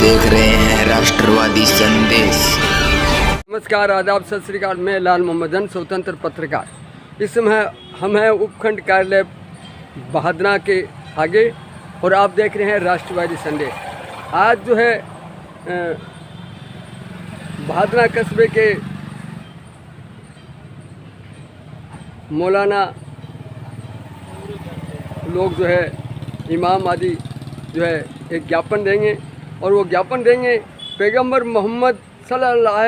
देख रहे हैं राष्ट्रवादी संदेश। नमस्कार, आदाब, सत श्री अकाल। मैं लाल मोहम्मदन, स्वतंत्र पत्रकार। इस समय हम हैं उपखंड कार्यालय बहादना के आगे और आप देख रहे हैं राष्ट्रवादी संदेश। आज जो है बहादना कस्बे के मौलाना लोग जो है इमाम आदि जो है एक ज्ञापन देंगे और वो ज्ञापन देंगे पैगंबर मोहम्मद सल्लल्लाहु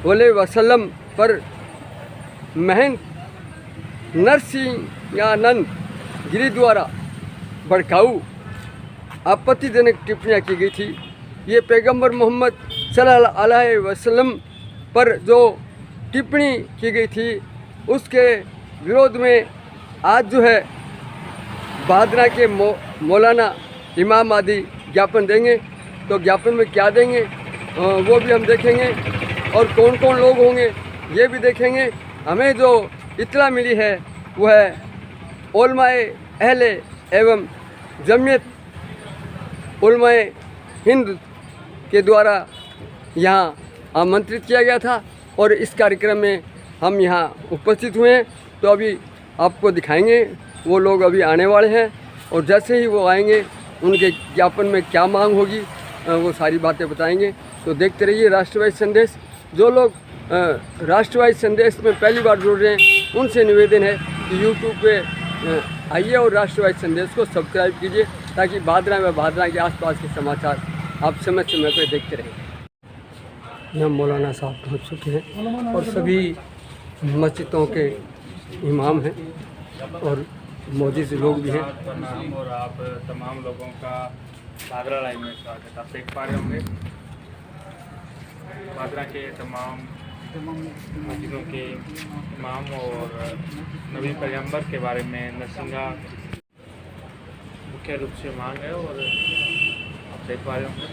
अलैहि वसल्लम पर महंत नरसिंहानंद गिरी द्वारा भड़काऊ आपत्तिजनक टिप्पणियाँ की गई थी। ये पैगंबर मोहम्मद सल्लल्लाहु अलैहि वसल्लम पर जो टिप्पणी की गई थी उसके विरोध में आज जो है बहादना के मौलाना इमाम आदि ज्ञापन देंगे। तो ज्ञापन में क्या देंगे वो भी हम देखेंगे और कौन कौन लोग होंगे ये भी देखेंगे। हमें जो इत्तला मिली है वह है उलमाए अहले एवं जमीयत उलमाए हिंद के द्वारा यहाँ आमंत्रित किया गया था और इस कार्यक्रम में हम यहाँ उपस्थित हुए हैं। तो अभी आपको दिखाएंगे, वो लोग अभी आने वाले हैं और जैसे ही वो आएंगे उनके ज्ञापन में क्या मांग होगी वो सारी बातें बताएंगे। तो देखते रहिए राष्ट्रवादी संदेश। जो लोग राष्ट्रवादी संदेश में पहली बार जुड़ रहे हैं उनसे निवेदन है कि यूट्यूब पे आइए और राष्ट्रवादी संदेश को सब्सक्राइब कीजिए ताकि बहादना व बहादना के आसपास के समाचार आप समय समय पर देखते रहें। यहाँ मौलाना साहब पहुँच चुके हैं और सभी मस्जिदों के इमाम हैं और मौजूद लोग भी हैं। और आप तमाम लोगों का बहादरा लाइव में स्वागत। आप देख पा रहे होंगे बहादरा के तमाम मस्जिदों के इमाम और नबी पैगंबर के बारे में नरसिंगा मुख्य रूप से मांग है और आप देख पा रहे होंगे।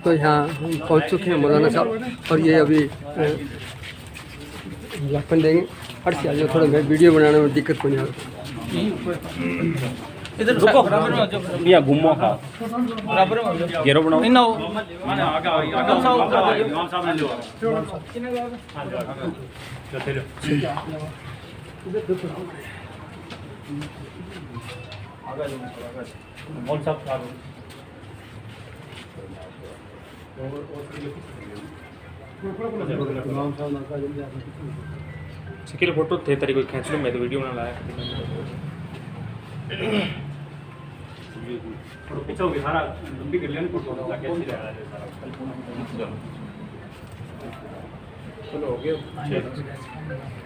तो यहाँ हम पहुँच चुके हैं मौलाना साहब और ये अभी ज्ञापन देंगे। हट से आ जाओ, थोड़ा मैं वीडियो बनाने में दिक्कत को नहीं होती। इधर रुको या घूमो का बराबर घेरो बनाओ इन माने आगे इमाम साहब ने लो कौन साहब सिकिल फोटो थे तेरी कोई खींच लो, मैं तो वीडियो बना लाया। पीछे हो गया सारा लंबी कर लिया फोटो लगा के अच्छी रहा है। चलो हो गया।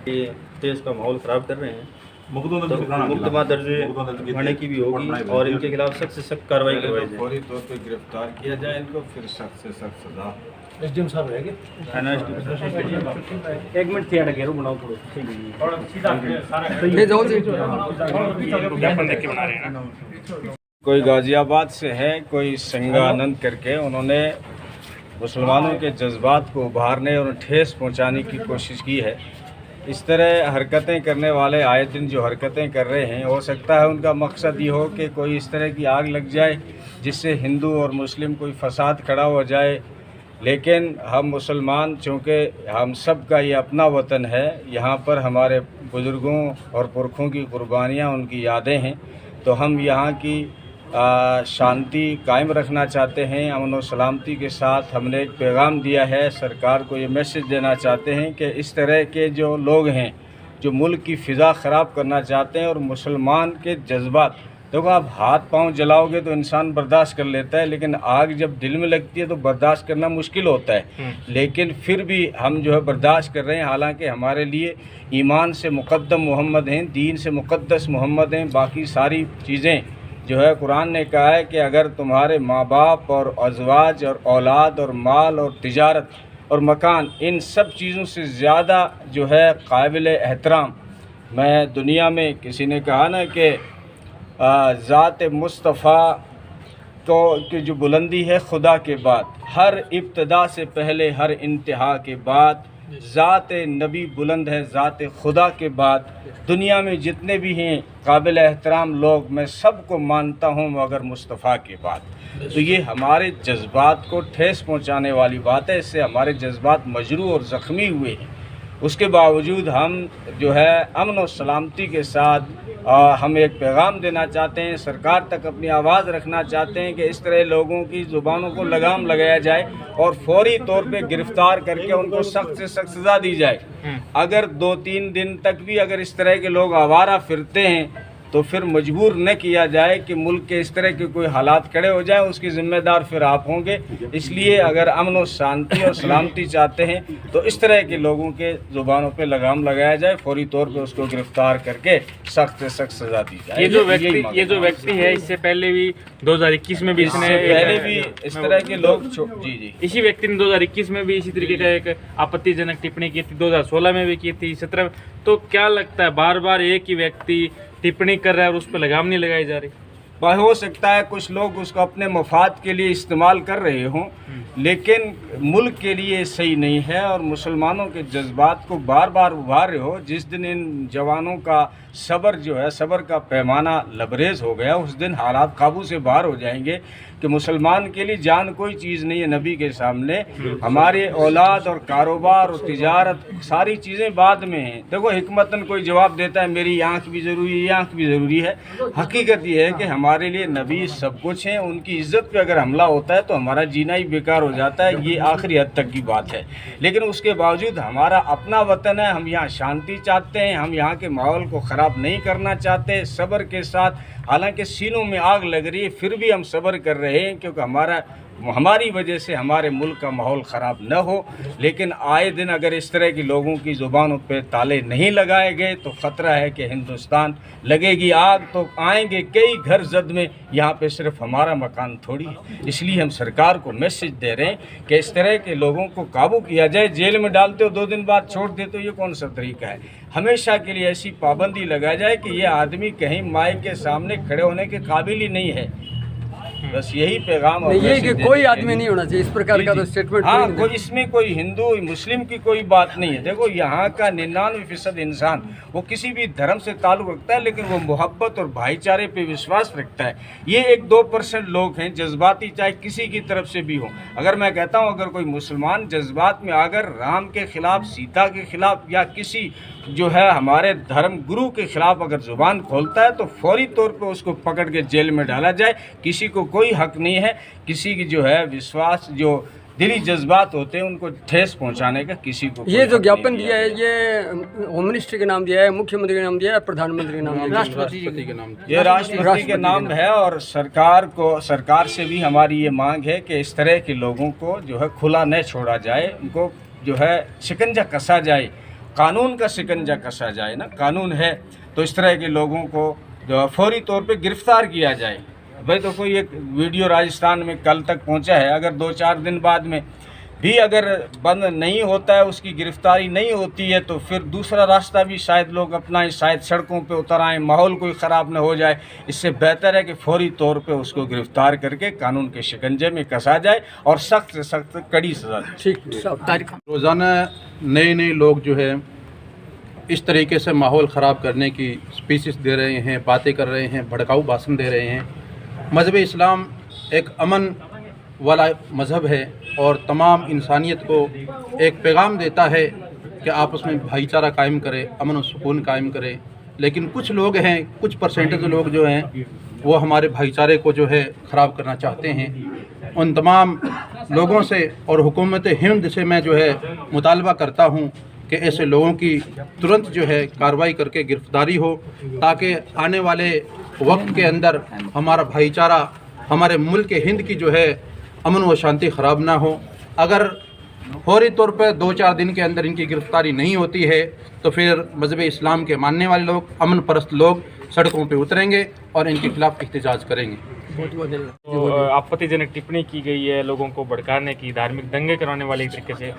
ये देश का माहौल ख़राब कर रहे हैं तो मुकदमा दर्ज होने की भी होगी और इनके खिलाफ सख्त से सख्त कार्रवाई करवाई जाए। फौरी तौर पे गिरफ्तार किया जाए इनको, फिर सख्त से सख्त सजा। एसडीएम साहब रहेंगे एक मिनट थिएटर घेरो बनाओ थोड़ा ठीक है और सीधा सारा ये जाओ जी। ज्ञापन देख के बना रहे हैं ना। कोई गाजियाबाद से है, कोई संगानंद करके, उन्होंने मुसलमानों के जज्बात को उभारने और ठेस पहुंचाने की कोशिश की है। इस तरह हरकतें करने वाले आए दिन जो हरकतें कर रहे हैं, हो सकता है उनका मकसद ये हो कि कोई इस तरह की आग लग जाए जिससे हिंदू और मुस्लिम कोई फसाद खड़ा हो जाए। लेकिन हम मुसलमान, चूँकि हम सब का ये अपना वतन है, यहाँ पर हमारे बुज़ुर्गों और पुरखों की कुर्बानियाँ, उनकी यादें हैं, तो हम यहाँ की शांति कायम रखना चाहते हैं। अमन और सलामती के साथ हमने एक पैगाम दिया है, सरकार को ये मैसेज देना चाहते हैं कि इस तरह के जो लोग हैं जो मुल्क की फ़िज़ा ख़राब करना चाहते हैं और मुसलमान के जज्बात, देखो आप हाथ पांव जलाओगे तो इंसान बर्दाश्त कर लेता है, लेकिन आग जब दिल में लगती है तो बर्दाश्त करना मुश्किल होता है। लेकिन फिर भी हम जो है बर्दाश्त कर रहे हैं, हालांकि हमारे लिए ईमान से मुक़द्दम मोहम्मद हैं, दीन से मुक़द्दस मोहम्मद हैं। बाकी सारी चीज़ें जो है कुरान ने कहा है कि अगर तुम्हारे माँ बाप और अज़वाज और औलाद और माल और तिजारत और मकान, इन सब चीज़ों से ज़्यादा जो है काबिल एहतराम, मैं दुनिया में, किसी ने कहा ना कि ज़ात मुस्तफ़ा तो की जो बुलंदी है खुदा के बाद, हर इब्तदा से पहले हर इंतहा के बाद ज़ात नबी बुलंद है, ज़ात खुदा के बाद दुनिया में जितने भी हैं काबिल एहतराम लोग, मैं सबको मानता हूँ मगर मुस्तफ़ा के बाद। तो ये हमारे जज्बात को ठेस पहुँचाने वाली बात है, इससे हमारे जज्बात मजरूह और ज़ख्मी हुए हैं। उसके बावजूद हम जो है अमन और सलामती के साथ हम एक पैगाम देना चाहते हैं, सरकार तक अपनी आवाज़ रखना चाहते हैं कि इस तरह लोगों की ज़ुबानों को लगाम लगाया जाए और फौरी तौर पे गिरफ़्तार करके उनको सख्त से सख्त सज़ा दी जाए। अगर 2-3 दिन तक भी अगर इस तरह के लोग आवारा फिरते हैं तो फिर मजबूर न किया जाए कि मुल्क के इस तरह के कोई हालात खड़े हो जाएं, उसकी ज़िम्मेदार फिर आप होंगे। इसलिए अगर अमन और शांति और सलामती चाहते हैं तो इस तरह के लोगों के ज़ुबानों पे लगाम लगाया जाए, फौरी तौर पे उसको गिरफ़्तार करके सख्त से सख्त सज़ा दी जाए। ये जो व्यक्ति है, इससे पहले भी 2021 में भी इसने पहले भी इस तरह के लोग जी इसी व्यक्ति ने 2021 में भी इसी तरीके का एक आपत्तिजनक टिप्पणी की थी, 2016 में भी की थी, 17 में। तो क्या लगता है बार बार एक ही व्यक्ति टिप्पणी कर रहा है और उस पर लगाम नहीं लगाई जा रही? हो सकता है कुछ लोग उसको अपने मफाद के लिए इस्तेमाल कर रहे हों, लेकिन मुल्क के लिए सही नहीं है और मुसलमानों के जज्बात को बार बार उभार रहे हो। जिस दिन इन जवानों का सब्र जो है, सब्र का पैमाना लबरेज हो गया, उस दिन हालात काबू से बाहर हो जाएंगे कि मुसलमान के लिए जान कोई चीज़ नहीं है नबी के सामने। हमारे औलाद और कारोबार और तिजारत सारी चीज़ें बाद में हैं। देखो हिकमतन कोई जवाब देता है मेरी आँख भी ज़रूरी है, ये आँख भी ज़रूरी है। हकीकत ये है कि हमारे लिए नबी सब कुछ हैं, उनकी इज़्ज़त पे अगर हमला होता है तो हमारा जीना ही बेकार हो जाता है। ये आखिरी हद तक की बात है। लेकिन उसके बावजूद हमारा अपना वतन है, हम यहाँ शांति चाहते हैं, हम यहाँ के माहौल को ख़राब नहीं करना चाहते। सब्र के साथ, हालांकि सीनों में आग लग रही है, फिर भी हम सब्र कर रहे हैं क्योंकि हमारी वजह से हमारे मुल्क का माहौल ख़राब न हो। लेकिन आए दिन अगर इस तरह की लोगों की ज़ुबानों पे ताले नहीं लगाए गए तो ख़तरा है कि हिंदुस्तान लगेगी आग तो आएंगे कई घर जद में, यहाँ पे सिर्फ हमारा मकान थोड़ी है। इसलिए हम सरकार को मैसेज दे रहे हैं कि इस तरह के लोगों को काबू किया जाए। जेल में डालते हो 2 दिन बाद छोड़ देते हो, ये कौन सा तरीका है? हमेशा के लिए ऐसी पाबंदी लगाई जाए कि ये आदमी कहीं माइक के सामने खड़े होने के काबिल ही नहीं है। बस यही पैगाम और ये कि कोई आदमी नहीं होना चाहिए इस प्रकार का तो स्टेटमेंट। हाँ, कोई इसमें कोई हिंदू मुस्लिम की कोई बात नहीं है। देखो यहाँ का 99% इंसान वो किसी भी धर्म से ताल्लुक़ रखता है, लेकिन वो मोहब्बत और भाईचारे पे विश्वास रखता है। ये 1-2% लोग हैं जज्बाती, चाहे किसी की तरफ से भी हो। अगर मैं कहता हूँ अगर कोई मुसलमान जज्बात में आकर राम के ख़िलाफ़, सीता के ख़िलाफ़ या किसी जो है हमारे धर्म गुरु के ख़िलाफ़ अगर ज़ुबान खोलता है तो फौरी तौर पे उसको पकड़ के जेल में डाला जाए। किसी को कोई हक नहीं है किसी की जो है विश्वास, जो दिली जज्बात होते हैं उनको ठेस पहुंचाने का किसी को। ये जो ज्ञापन दिया है ये होम मिनिस्टर के नाम दिया है, मुख्यमंत्री के नाम दिया है, प्रधानमंत्री के नाम दिया है, राष्ट्रपति के नाम, ये राष्ट्रपति के नाम है। और सरकार से भी हमारी ये मांग है कि इस तरह के लोगों को जो है खुला न छोड़ा जाए, उनको जो है शिकंजा कसा जाए, कानून का शिकंजा कसा जाए ना। कानून है तो इस तरह के लोगों को जो फौरी तौर पे गिरफ्तार किया जाए। भाई तो कोई एक वीडियो राजस्थान में कल तक पहुंचा है, अगर 2-4 दिन बाद में भी अगर बंद नहीं होता है, उसकी गिरफ्तारी नहीं होती है तो फिर दूसरा रास्ता भी शायद लोग अपना, शायद सड़कों पे उतर आएँ, माहौल कोई ख़राब न हो जाए। इससे बेहतर है कि फौरी तौर पे उसको गिरफ्तार करके कानून के शिकंजे में कसा जाए और सख्त से सख्त कड़ी सज़ा दी। ठीक। रोज़ाना नए लोग जो है इस तरीके से माहौल ख़राब करने की स्पीचेस दे रहे हैं, बातें कर रहे हैं, भड़काऊ भाषण दे रहे हैं। मज़हब इस्लाम एक अमन वाला मज़हब है और तमाम इंसानियत को एक पैगाम देता है कि आपस में भाईचारा कायम करें, अमन और सुकून कायम करें। लेकिन कुछ लोग हैं, कुछ परसेंटेज लोग जो हैं वो हमारे भाईचारे को जो है ख़राब करना चाहते हैं। उन तमाम लोगों से और हुकूमत हिंद से मैं जो है मुतालबा करता हूँ कि ऐसे लोगों की तुरंत जो है कार्रवाई करके गिरफ्तारी हो, ताकि आने वाले वक्त के अंदर हमारा भाईचारा, हमारे मुल्क के हिंद की जो है अमन व शांति ख़राब ना हो। अगर फौरी तौर पर 2-4 दिन के अंदर इनकी गिरफ्तारी नहीं होती है तो फिर मज़हब इस्लाम के मानने वाले लोग, अमन परस्त लोग सड़कों पे उतरेंगे और इनके खिलाफ एहतजाज करेंगे। तो आपत्तिजनक टिप्पणी की गई है, लोगों को भड़काने की, धार्मिक दंगे कराने वाली तरीके से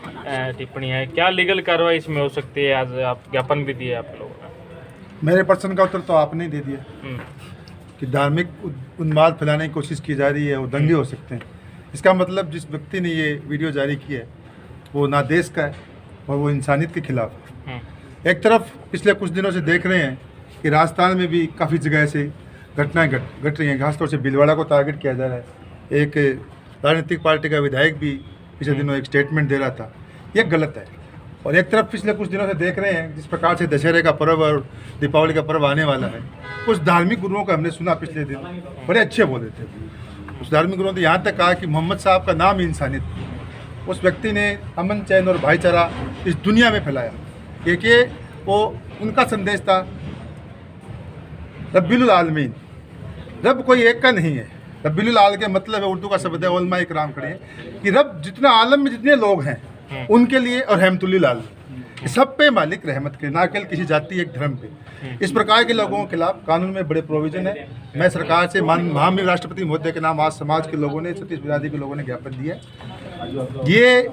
टिप्पणी है, क्या लीगल कार्रवाई इसमें हो सकती है? आज आप ज्ञापन भी दिए आप लोगों ने। मेरे प्रश्न का उत्तर तो आपने दे दिया कि धार्मिक उन्माद फैलाने की कोशिश की जा रही है, वो दंगे हो सकते हैं। इसका मतलब जिस व्यक्ति ने ये वीडियो जारी की है वो ना देश का है, और वो इंसानियत के खिलाफ है। एक तरफ पिछले कुछ दिनों से देख रहे हैं कि राजस्थान में भी काफ़ी जगह से घटनाएं घट रही हैं, खासतौर से भीलवाड़ा को टारगेट किया जा रहा है। एक राजनीतिक पार्टी का विधायक भी पिछले दिनों एक स्टेटमेंट दे रहा था, ये गलत है। और एक तरफ पिछले कुछ दिनों से देख रहे हैं जिस प्रकार से दशहरे का पर्व और दीपावली का पर्व आने वाला है, कुछ धार्मिक गुरुओं का हमने सुना पिछले दिन, बड़े अच्छे बोले थे। उस धार्मिक गुरुओं ने यहाँ तक कहा कि मोहम्मद साहब का नाम ही इंसानियत। उस व्यक्ति ने अमन, चैन और भाईचारा इस दुनिया में फैलाया। देखिए, वो उनका संदेश था रब्बिल आलमीन, रब कोई एक का नहीं है। रब्बिल आल के मतलब है, उर्दू का शब्द है, उलमा इकराम खड़े हैं कि रब जितना आलम में जितने लोग हैं उनके लिए, और रहमतुल्लिल आल सब पे मालिक रहमत के, ना केवल किसी जाति एक धर्म पे। इस प्रकार के लोगों के खिलाफ कानून में बड़े प्रोविजन है। मैं सरकार से महामहिम राष्ट्रपति महोदय के नाम आज समाज के लोगों ने, सतीश बिरादरी के लोगों ने ज्ञापन दिया। ये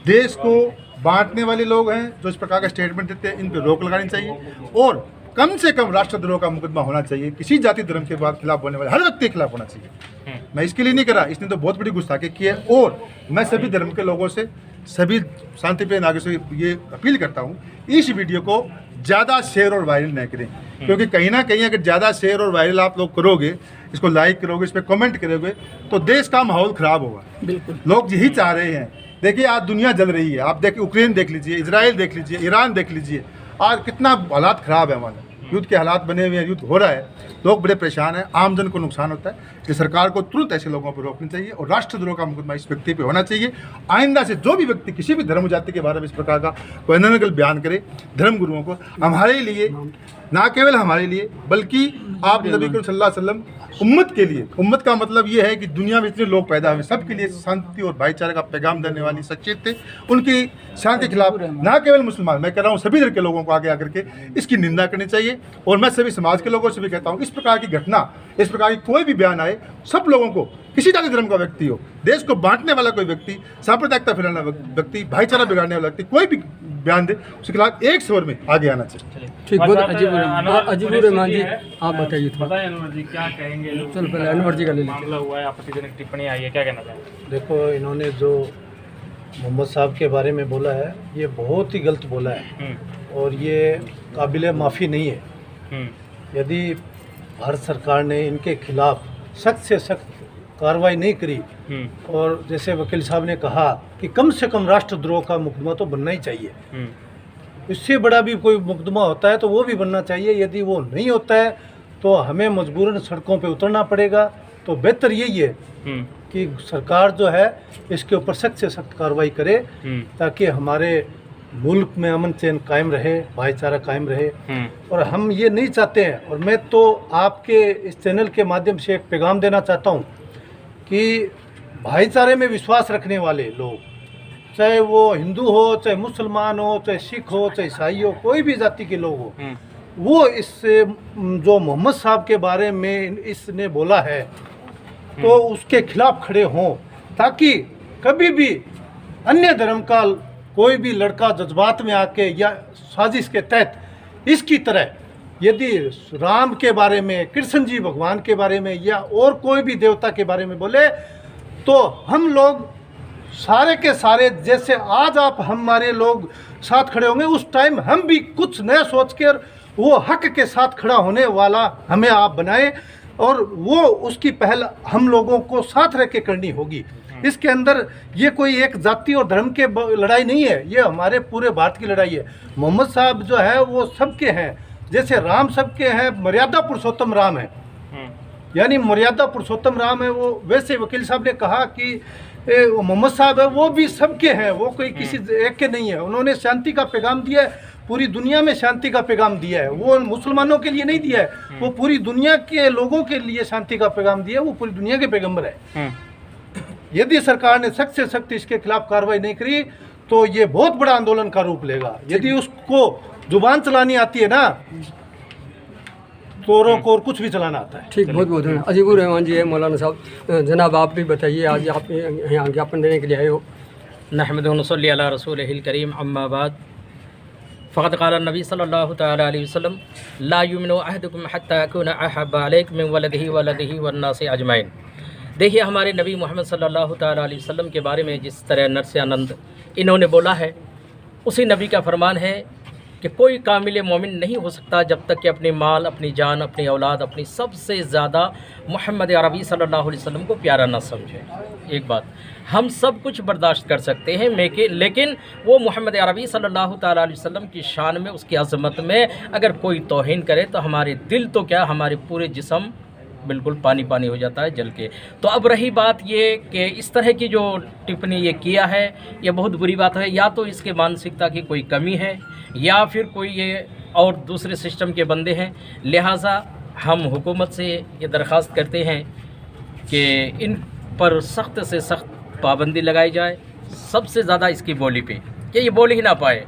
देश को बांटने वाले लोग हैं जो इस प्रकार का स्टेटमेंट देते हैं, इन पर रोक लगानी चाहिए और कम से कम राष्ट्रद्रोह का मुकदमा होना चाहिए। किसी जाति धर्म के बाद खिलाफ होने वाले हर व्यक्ति के खिलाफ होना चाहिए। मैं इसके लिए नहीं करा, इसने तो बहुत बड़ी गुस्ताखी की है। और मैं सभी धर्म के लोगों से, सभी शांतिप्रिय नागरिकों से ये अपील करता हूँ, इस वीडियो को ज़्यादा शेयर और वायरल न करें, क्योंकि कहीं ना कहीं अगर ज़्यादा शेयर और वायरल आप लोग करोगे, इसको लाइक करोगे, इस पर कमेंट करोगे, तो देश का माहौल ख़राब होगा। बिल्कुल, लोग यही चाह रहे हैं। देखिए, आज दुनिया जल रही है। आप देखिए, यूक्रेन देख लीजिए, इजराइल देख लीजिए, ईरान देख लीजिए, आज कितना हालात ख़राब है हमारे। युद्ध के हालात बने हुए हैं, युद्ध हो रहा है, लोग बड़े परेशान हैं, आमजन को नुकसान होता है। इसलिए सरकार को तुरंत ऐसे लोगों पर रोकनी चाहिए और राष्ट्रद्रोह का मुकदमा इस व्यक्ति पे होना चाहिए। आइंदा से जो भी व्यक्ति किसी भी धर्म जाति के बारे में इस प्रकार का कोई अनर्गल बयान करे, धर्म गुरुओं को, हमारे लिए, ना केवल हमारे लिए बल्कि आप नबी करीम सल्लल्लाहु अलैहि वसल्लम उम्मत के लिए, उम्मत का मतलब ये है कि दुनिया में इतने लोग पैदा हुए, सबके लिए शांति और भाईचारे का पैगाम देने वाली शख्सियत थे। उनकी शांति के खिलाफ ना केवल मुसलमान, मैं कह रहा हूँ सभी धर्म के लोगों को आगे आकर के इसकी निंदा करनी चाहिए। और मैं सभी समाज के लोगों से भी कहता हूँ, इस प्रकार की घटना, इस प्रकार की कोई भी बयान आए, सब लोगों को, किसी जाति धर्म का व्यक्ति हो, देश को बांटने वाला कोई व्यक्ति, सांप्रदायिकता फैलाने वाला व्यक्ति, भाईचारा बिगाड़ने वाला व्यक्ति, कोई भी बयान दे, उसके खिलाफ एक स्वर में आगे आना चाहिए। ठीक, बहुत अजीबुर रहमान जी, आप बताइए थोड़ा। बताइए अनवर जी, क्या कहेंगे? चल पहले अनवर जी का ले लें। मामला हुआ है, आपत्तिजनक टिप्पणी आई है, क्या कहना चाहेंगे? देखो, इन्होंने जो मोहम्मद साहब के बारे में बोला है, ये बहुत ही गलत बोला है और ये काबिल माफ़ी नहीं है। यदि भारत सरकार ने इनके खिलाफ सख्त से सख्त कार्रवाई नहीं करी और जैसे वकील साहब ने कहा कि कम से कम राष्ट्रद्रोह का मुकदमा तो बनना ही चाहिए, इससे बड़ा भी कोई मुकदमा होता है तो वो भी बनना चाहिए। यदि वो नहीं होता है तो हमें मजबूरन सड़कों पे उतरना पड़ेगा। तो बेहतर यही है कि सरकार जो है इसके ऊपर सख्त से सख्त कार्रवाई करे ताकि हमारे मुल्क में अमन चैन कायम रहे, भाईचारा कायम रहे। और हम ये नहीं चाहते हैं, और मैं तो आपके इस चैनल के माध्यम से एक पैगाम देना चाहता हूँ कि भाईचारे में विश्वास रखने वाले लोग, चाहे वो हिंदू हो, चाहे मुसलमान हो, चाहे सिख हो, चाहे ईसाई हो, कोई भी जाति के लोग हो, वो इस जो मोहम्मद साहब के बारे में इसने बोला है तो उसके खिलाफ खड़े हों, ताकि कभी भी अन्य धर्म का कोई भी लड़का जज्बात में आके या साजिश के तहत इसकी तरह यदि राम के बारे में, कृष्ण जी भगवान के बारे में या और कोई भी देवता के बारे में बोले, तो हम लोग सारे के सारे, जैसे आज आप हमारे लोग साथ खड़े होंगे, उस टाइम हम भी कुछ नया सोच कर वो हक के साथ खड़ा होने वाला हमें आप बनाएं और वो उसकी पहल हम लोगों को साथ रह के करनी होगी। इसके अंदर ये कोई एक जाति और धर्म के लड़ाई नहीं है, ये हमारे पूरे भारत की लड़ाई है। मोहम्मद साहब जो है वो सबके हैं, जैसे राम सबके हैं, मर्यादा पुरुषोत्तम राम है, यानी मर्यादा पुरुषोत्तम राम है वो। वैसे वकील साहब ने कहा कि मोहम्मद साहब है वो भी सबके हैं, वो कोई किसी एक के नहीं है। उन्होंने शांति का पैगाम दिया है, पूरी दुनिया में शांति का पैगाम दिया है। वो मुसलमानों के लिए नहीं दिया है, वो पूरी दुनिया के लोगों के लिए शांति का पैगाम दिया है, वो पूरी दुनिया के पैगंबर है। यदि सरकार ने सख्त से सख्त इसके खिलाफ कार्रवाई नहीं करी तो ये बहुत बड़ा आंदोलन का रूप लेगा। यदि उसको जुबान चलानी आती है ना तो को और कुछ भी चलाना आता है। ठीक, बहुत बहुत धन्यवाद। अजीबुर रहमान जी है मौलाना साहब। जनाब आप भी बताइए, आज आप यहाँ ज्ञापन देने के लिए आए हो। नहमदुहु व नसल्ली अला रसूलिहिल करीम, अम्मा बाद, फ़क़द क़ाला नबी सल्लल्लाहु तआला अलैहि वसल्लम ला युमिनु अहदुकुम हत्ता यकूना अहब्बा अलैकुम मिन वलदिही वन्नासि अजमईन। देखिए, हमारे नबी मोहम्मद सल्लल्लाहु तआला अलैहि वसल्लम के बारे में जिस तरह नरसियानंद इन्होंने बोला है उसी नबी का फरमान है कि कोई कामिल मोमिन नहीं हो सकता जब तक कि अपने माल, अपनी जान, अपनी औलाद, अपनी सबसे ज़्यादा मोहम्मद अरबी सल्लल्लाहु अलैहि वसल्लम को प्यारा ना समझे। एक बात, हम सब कुछ बर्दाश्त कर सकते हैं लेकिन वो मोहम्मद अरबी सल्लल्लाहु ताला अलैहि वसल्लम की शान में, उसकी अज़मत में अगर कोई तौहीन करे तो हमारे दिल तो क्या, हमारे पूरे जिस्म बिल्कुल पानी पानी हो जाता है जल के। तो अब रही बात ये कि इस तरह की जो टिप्पणी ये किया है, ये बहुत बुरी बात है। या तो इसके मानसिकता की कोई कमी है या फिर कोई ये और दूसरे सिस्टम के बंदे हैं। लिहाजा हम हुकूमत से ये दरख्वास्त करते हैं कि इन पर सख्त से सख्त पाबंदी लगाई जाए, सबसे ज़्यादा इसकी बोली पे, कि ये बोल ही ना पाए।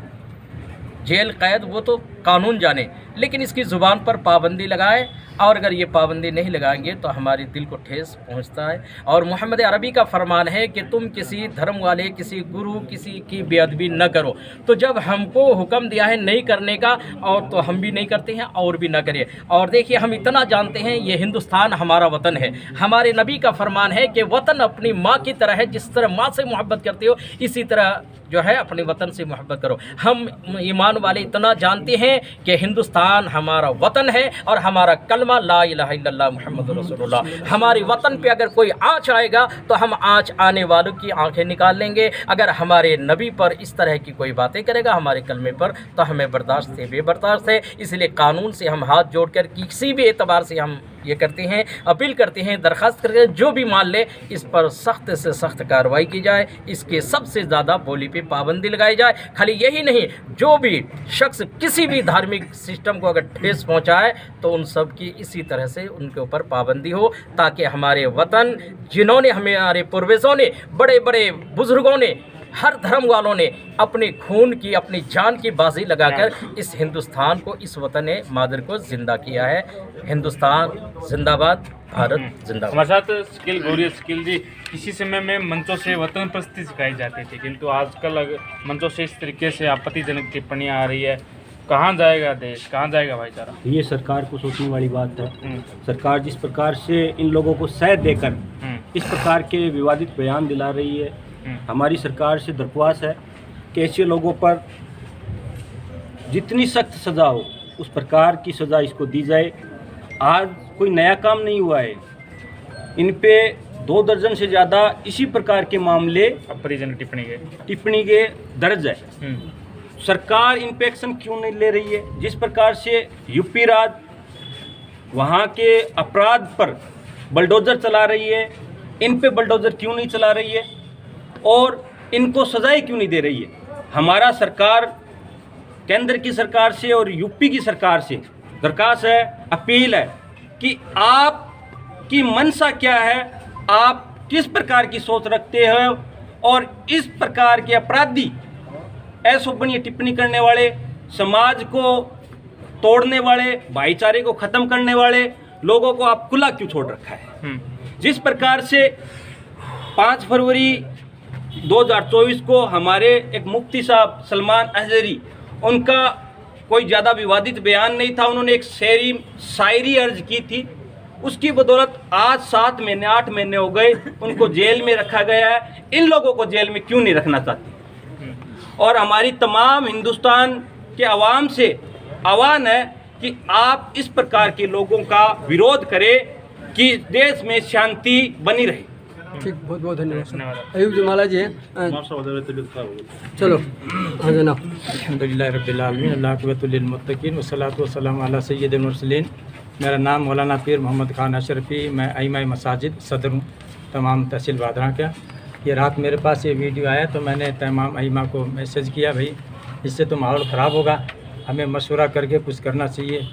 जेल कैद वो तो कानून जाने, लेकिन इसकी ज़ुबान पर पाबंदी लगाए। और अगर ये पाबंदी नहीं लगाएंगे तो हमारे दिल को ठेस पहुंचता है। और मोहम्मद अरबी का फरमान है कि तुम किसी धर्म वाले, किसी गुरु, किसी की बेअदबी न करो। तो जब हमको हुक्म दिया है नहीं करने का, और तो हम भी नहीं करते हैं और भी ना करें। और देखिए, हम इतना जानते हैं ये हिंदुस्तान हमारा वतन है। हमारे नबी का फरमान है कि वतन अपनी माँ की तरह है, जिस तरह माँ से मोहब्बत करते हो इसी तरह जो है अपने वतन से मोहब्बत करो। हम ईमान वाले इतना जानते हैं कि हिंदुस्तान हमारा वतन है और हमारा कलमा ला इलाहा इल्लल्लाह मुहम्मदुर रसूलुल्लाह। हमारे वतन पे अगर कोई आँच आएगा तो हम आँच आने वालों की आंखें निकाल लेंगे। अगर हमारे नबी पर इस तरह की कोई बातें करेगा, हमारे कलमे पर, तो हमें बर्दाश्त है, बेबर्दाश्त है। इसलिए कानून से हम हाथ जोड़कर किसी भी एतबार से हम ये करते हैं, अपील करते हैं, दरख्वास्त करते हैं, जो भी मान ले इस पर सख्त से सख्त कार्रवाई की जाए, इसके सबसे ज़्यादा बोली पे पाबंदी लगाई जाए। खाली यही नहीं, जो भी शख्स किसी भी धार्मिक सिस्टम को अगर ठेस पहुंचाए तो उन सब की इसी तरह से उनके ऊपर पाबंदी हो, ताकि हमारे वतन, जिन्होंने हमारे पूर्वजों ने, बड़े बड़े बुजुर्गों ने, हर धर्म वालों ने अपने खून की, अपनी जान की बाजी लगाकर इस हिंदुस्तान को, इस वतन मादर को जिंदा किया है। हिंदुस्तान जिंदाबाद, भारत जिंदाबाद। हमारे साथ स्किल गौरी स्किल जी, किसी समय में मंचों से वतन प्रस्ती सिखाई जाती थी, किंतु आजकल मंचों से इस तरीके से आपत्तिजनक टिप्पणियाँ आ रही है। कहाँ जाएगा देश, कहाँ जाएगा भाईचारा? ये सरकार को सोचने वाली बात है। सरकार जिस प्रकार से इन लोगों को सह देकर इस प्रकार के विवादित बयान दिला रही है, हमारी सरकार से दरख्वास्त है कि ऐसे लोगों पर जितनी सख्त सज़ा हो उस प्रकार की सज़ा इसको दी जाए। आज कोई नया काम नहीं हुआ है, इन पे 2 दर्जन से ज़्यादा इसी प्रकार के मामले आपत्तिजनक टिप्पणी के दर्ज है। सरकार इन पे एक्शन क्यों नहीं ले रही है? जिस प्रकार से यूपी राज्य वहाँ के अपराध पर बलडोज़र चला रही है, इन पे बलडोज़र क्यों नहीं चला रही है और इनको सजाएं क्यों नहीं दे रही है? हमारा सरकार, केंद्र की सरकार से और यूपी की सरकार से दरख्वास्त है, अपील है कि आपकी मंशा क्या है, आप किस प्रकार की सोच रखते हो, और इस प्रकार के अपराधी, ऐसोपनीय टिप्पणी करने वाले, समाज को तोड़ने वाले, भाईचारे को ख़त्म करने वाले लोगों को आप खुला क्यों छोड़ रखा है? जिस प्रकार से 5 फरवरी 2024 को हमारे एक मुफ्ती साहब सलमान अजहरी, उनका कोई ज़्यादा विवादित बयान नहीं था, उन्होंने एक शायरी अर्ज की थी, उसकी बदौलत आज 7 महीने 8 महीने हो गए, उनको जेल में रखा गया है। इन लोगों को जेल में क्यों नहीं रखना चाहते? और हमारी तमाम हिंदुस्तान के अवाम से आह्वान है कि आप इस प्रकार के लोगों का विरोध करें कि देश में शांति बनी रहे। ठीक, बहुत बहुत धन्यवाद। अयूब जमाला जी हैं, चलो हाँ जनाब। अल्हम्दुलिल्लाह रब्बिल आलमीन, अल्लाहुव्वतुल लिल मुत्तकीन वस्सलातु वस्सलामु अला सय्यिदिल मुरसलीन। मेरा नाम मौलाना पीर मोहम्मद खान अशरफी, मैं आइमा मसाजिद सदर हूँ तमाम तहसील बादरा का। ये रात मेरे पास ये वीडियो आया तो मैंने तमाम आइमा को मैसेज किया, भाई इससे तो माहौल ख़राब होगा, हमें मशवरा करके कुछ करना चाहिए।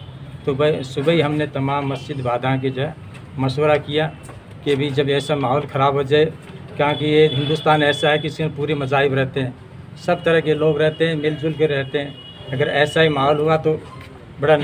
तो भाई सुबह ही हमने तमाम मस्जिद बादरा के जो है मशवरा किया कि भी जब ऐसा माहौल ख़राब हो जाए, क्योंकि ये हिंदुस्तान ऐसा है कि इसमें पूरे मज़ाहिब रहते हैं, सब तरह के लोग रहते हैं, मिलजुल के रहते हैं। अगर ऐसा ही माहौल हुआ तो बड़ा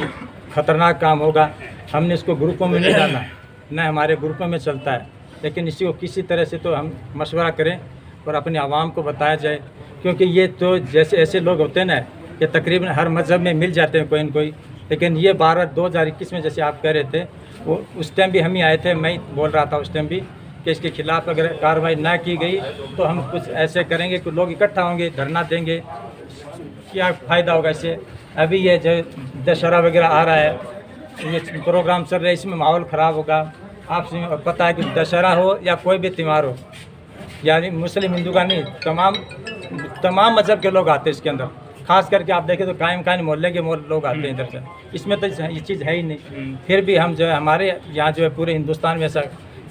ख़तरनाक काम होगा। हमने इसको ग्रुपों में नहीं डालना, न हमारे ग्रुपों में चलता है, लेकिन इसी को किसी तरह से तो हम मशवरा करें और अपने आवाम को बताया जाए, क्योंकि ये तो जैसे ऐसे लोग होते हैं ना कि तकरीबन हर मज़हब में मिल जाते हैं कोई न कोई, लेकिन ये 2021 में जैसे आप कह रहे थे, वो उस टाइम भी हम ही आए थे, मैं ही बोल रहा था उस टाइम भी कि इसके ख़िलाफ़ अगर कार्रवाई ना की गई तो हम कुछ ऐसे करेंगे कि लोग इकट्ठा होंगे, धरना देंगे, क्या फ़ायदा होगा इससे। अभी ये जो दशहरा वगैरह आ रहा है, ये प्रोग्राम चल रहा है, इसमें माहौल ख़राब होगा। आपसे पता है कि दशहरा हो या कोई भी त्यौहार हो, यानी मुस्लिम हिंदू का नहीं, तमाम मज़हब के लोग आते हैं इसके अंदर। खास करके आप देखें तो कायम खान मोहल्ले के लोग आते हैं इधर से। इसमें तो ये चीज़ है ही नहीं। फिर भी हम जो है हमारे यहाँ जो है पूरे हिंदुस्तान में ऐसा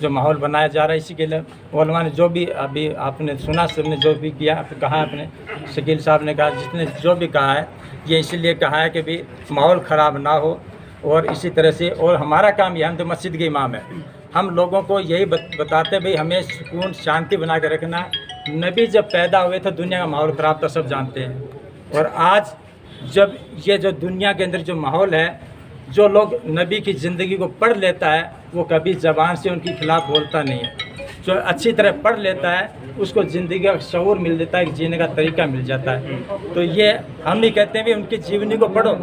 जो माहौल बनाया जा रहा है, इसी के लिए उलमा ने जो भी अभी आपने सुना, सबने जो भी किया कहा, अपने शकील साहब ने कहा, जिसने जो भी कहा है, ये इसीलिए कहा है कि भी माहौल ख़राब ना हो। और इसी तरह से और हमारा काम ये, हम तो मस्जिद के इमाम है, हम लोगों को यही बताते भाई हमें सुकून शांति बना के रखना। नबी जब पैदा हुए थे दुनिया का माहौल ख़राब था, सब जानते हैं। और आज जब ये जो दुनिया के अंदर जो माहौल है, जो लोग नबी की ज़िंदगी को पढ़ लेता है वो कभी ज़बान से उनके खिलाफ़ बोलता नहीं है। जो अच्छी तरह पढ़ लेता है उसको ज़िंदगी का शऊर मिल जाता है, जीने का तरीका मिल जाता है। तो ये हम नहीं कहते हैं भी उनकी जीवनी को पढ़ो।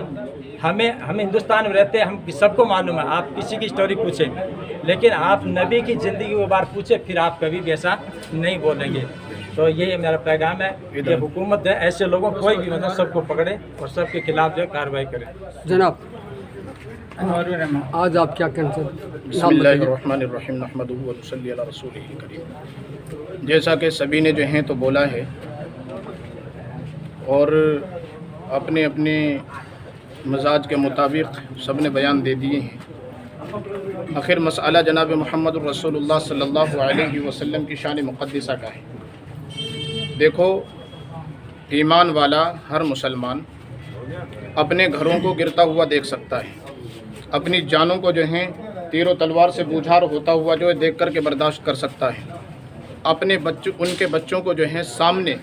हम हिंदुस्तान में रहते हैं, हम सबको मालूम है। आप किसी की स्टोरी पूछें, लेकिन आप नबी की ज़िंदगी को बार पूछे, फिर आप कभी भी ऐसा नहीं बोलेंगे। तो ये मेरा पैगाम है, ये हुकूमत है, ऐसे लोगों कोई भी मतलब सबको पकड़े और सबके खिलाफ जो कार्रवाई करे। जनाब आज आप क्या कहते हैं? जैसा कि सभी ने जो हैं तो बोला है और अपने अपने मजाज के मुताबिक सब ने बयान दे दिए हैं। आखिर मसला जनाब मोहम्मद रसूलुल्लाह सल्लल्लाहु अलैहि वसल्लम की शान मुक़द्दसा का है। देखो, ईमान वाला हर मुसलमान अपने घरों को गिरता हुआ देख सकता है, अपनी जानों को जो है तीरों तलवार से बूझार होता हुआ जो है देख कर के बर्दाश्त कर सकता है। अपने उनके बच्चों को जो है सामने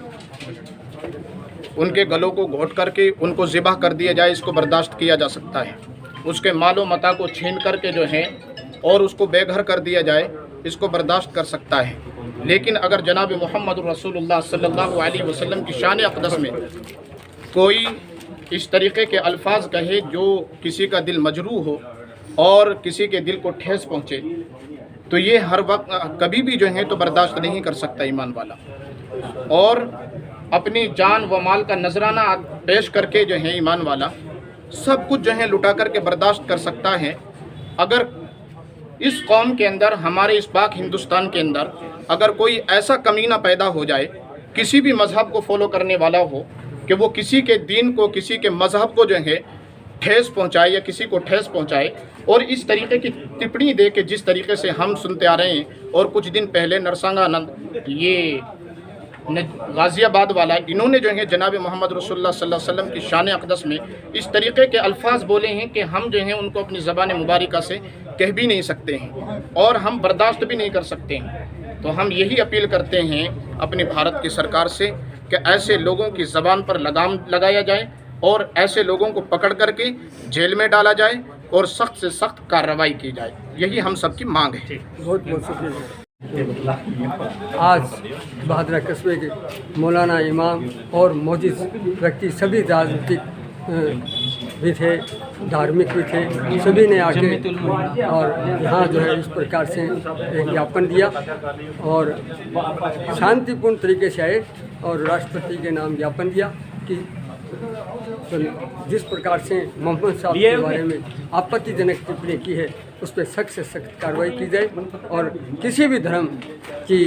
उनके गलों को घोट करके उनको ज़िबह कर दिया जाए, इसको बर्दाश्त किया जा सकता है। उसके मालो मता को छीन करके जो है और उसको बेघर कर दिया जाए, इसको बर्दाश्त कर सकता है। लेकिन अगर जनाब मोहम्मद रसूलुल्लाह सल्लल्लाहु अलैहि वसल्लम की शान अक़दस में कोई इस तरीक़े के अल्फाज कहे जो किसी का दिल मजरूह हो और किसी के दिल को ठेस पहुँचे, तो ये हर वक्त कभी भी जो है तो बर्दाश्त नहीं कर सकता ईमान वाला। और अपनी जान व माल का नजराना पेश करके जो है ईमान वाला सब कुछ जो है लुटा करके बर्दाश्त कर सकता है। अगर इस कौम के अंदर, हमारे इस पाक हिंदुस्तान के अंदर अगर कोई ऐसा कमीना पैदा हो जाए, किसी भी मज़हब को फॉलो करने वाला हो, कि वो किसी के दीन को, किसी के मज़हब को जो है ठेस पहुंचाए या किसी को ठेस पहुंचाए और इस तरीके की टिप्पणी दे के जिस तरीके से हम सुनते आ रहे हैं। और कुछ दिन पहले नरसंगानंद ये गाज़ियाबाद वाला, इन्होंने जो है जनाब मोहम्मद रसूलुल्लाह सल्लल्लाहु अलैहि वसल्लम की शान अक़दस में इस तरीके के अल्फाज बोले हैं कि हम जो हैं उनको अपनी ज़बान मुबारका से कह भी नहीं सकते हैं और हम बर्दाश्त भी नहीं कर सकते हैं। तो हम यही अपील करते हैं अपनी भारत की सरकार से कि ऐसे लोगों की ज़बान पर लगाम लगाया जाए और ऐसे लोगों को पकड़ करके जेल में डाला जाए और सख्त से सख्त कार्रवाई की जाए। यही हम सबकी मांग है। बहुत बहुत शुक्रिया। आज बहादुर कस्बे के मौलाना इमाम और मौजूद व्यक्ति सभी राजनीतिक भी थे, धार्मिक भी थे, सभी ने आके और यहाँ जो है इस प्रकार से एक ज्ञापन दिया और शांतिपूर्ण तरीके से आए और राष्ट्रपति के नाम ज्ञापन दिया कि तो जिस प्रकार से मोहम्मद साहब के बारे में आपत्तिजनक टिप्पणी की है उस पर सख्त से सख्त कार्रवाई की जाए और किसी भी धर्म की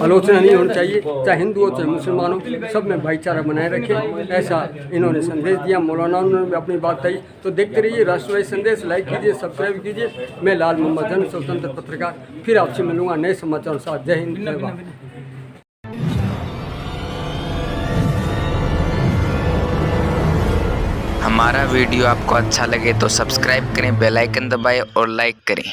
आलोचना नहीं होनी चाहिए, चाहे हिंदू हो चाहे मुसलमान हो, सब में भाईचारा बनाए रखें, ऐसा इन्होंने संदेश दिया। मौलाना ने भी अपनी बात कही। तो देखते रहिए राष्ट्रवादी संदेश, लाइक कीजिए, सब्सक्राइब कीजिए। मैं लाल मोहम्मद जन स्वतंत्र पत्रकार, फिर आपसे मिलूंगा नए समाचारों के साथ। जय हिंद, जय भारत। हमारा वीडियो आपको अच्छा लगे तो सब्सक्राइब करें, बेल आइकन दबाएं और लाइक करें।